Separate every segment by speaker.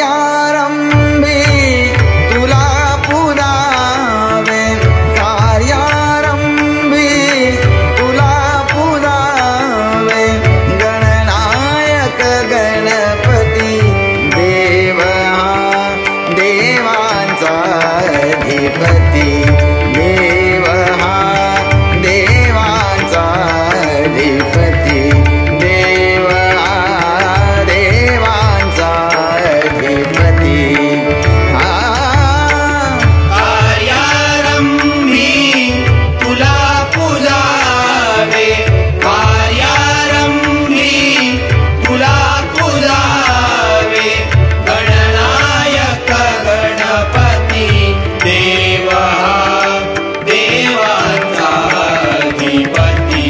Speaker 1: कार्यारंभी तुला पुरावे, कार्यारंभी तुला पुरावे, गणनायक गणपती देव हा देवांचा अधिपती, देव हा देवांचा अधिपती, देव हा देवांचा अधिपती।
Speaker 2: कार्यारंभी तुला पुजावे, कार्यारंभी तुला पुजावे, गणनायक गणपती देव हा देवांचा अधिपती,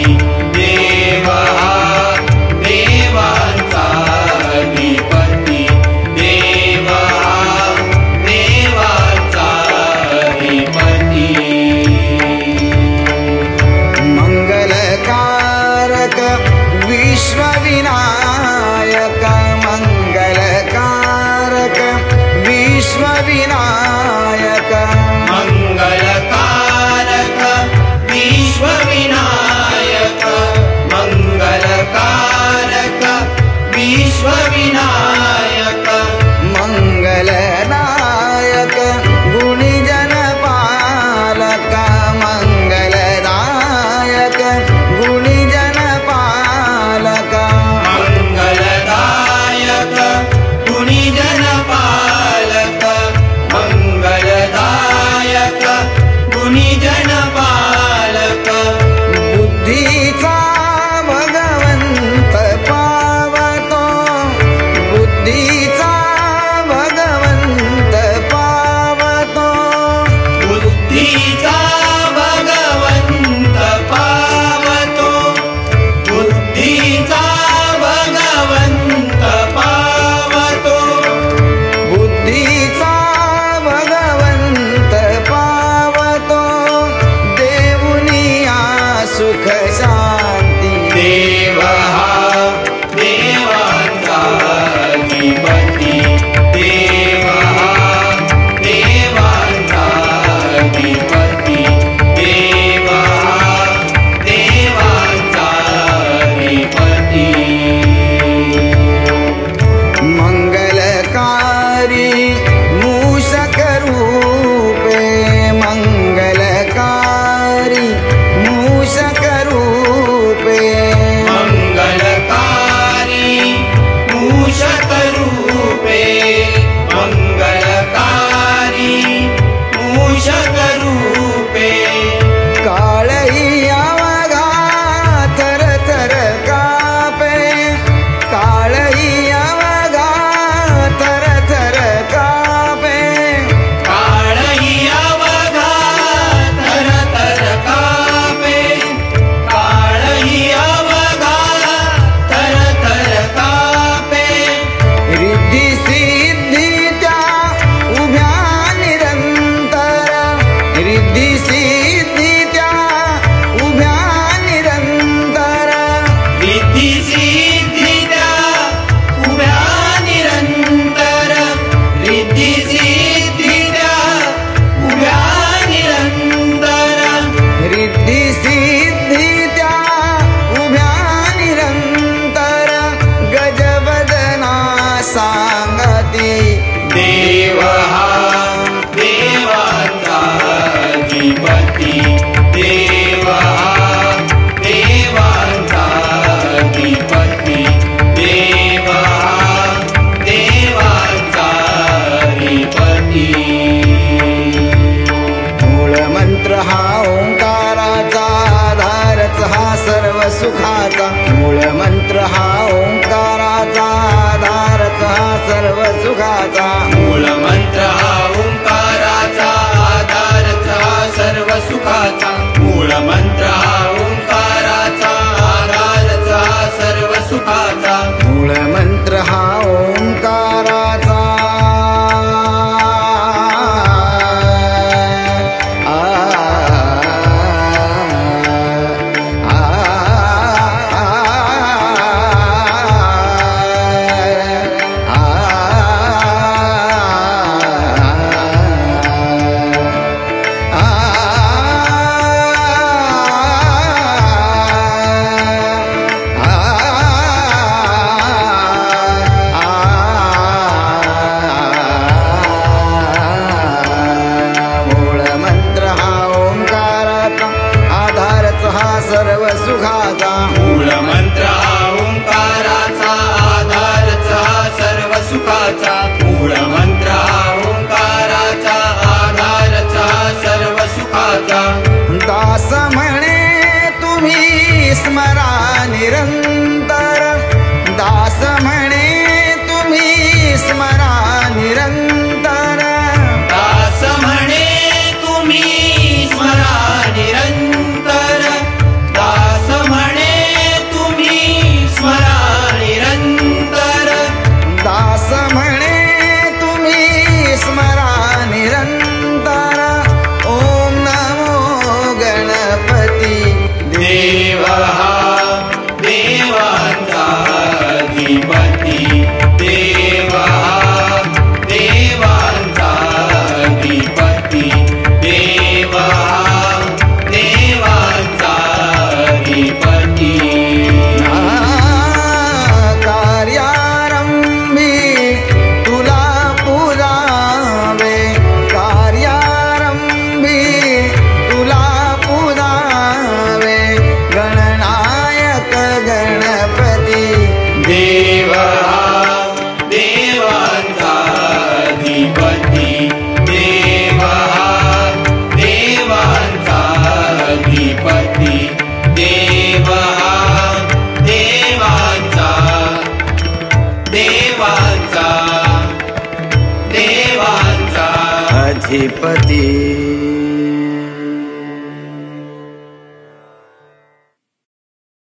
Speaker 2: देव हा देवांचा अधिपती, देव हा देवांचा अधिपती।
Speaker 1: मंगलकारक विश्वविनायक, मंगलकारक विश्वविनायक,
Speaker 2: मंगलकारक विश्वविनायक, मंगलकारक विश्वविनायक,
Speaker 1: मंगलदायक गुणीजन पालक, मंगलदायक गुणीजन पालक,
Speaker 2: मंगलदायक गुणीजन पालक, मंगलदायक गुणीजन पालक,
Speaker 1: बुद्धीचा भगवंत पावतो, बुद्धीचा भगवंत पावतो,
Speaker 2: बुद्धीचा भगवंत पावतो, बुद्धीचा भगवंत पावतो,
Speaker 1: बुद्धीचा भगवंत पावतो, देऊनिया सुख शांती,
Speaker 2: देव हा देवांचा अधिपती, देव हा देवांचा अधिपती, देव हा देवांचा अधिपती।
Speaker 1: मंगलकारी मूषक रूपे, मंगलकारी मूषक रूपे,
Speaker 2: मंगलकारी मूषक रूपे, मंगलकारी मूषक रूपे,
Speaker 1: काळई अवघा थर थर कापे, काळई अवघा थर थर कापे,
Speaker 2: काळही अवघा थर थर कापे, काळही अवघा थर थर कापे,
Speaker 1: रिद्धी सिद्धी त्या उभ्या निरंतर, रिद्धी सिद्धी त्या उभ्या निरंतर,
Speaker 2: रिद्धी सिद्धी त्या उभ्या निरंतर, रिद्धी सिद्धी त्या उभ्या निरंतर,
Speaker 1: रिद्धी सिद्धी त्या उभ्या निरंतर, गजवदना सांगती,
Speaker 2: देव हा देवांचा अधिपती,
Speaker 1: अधिपती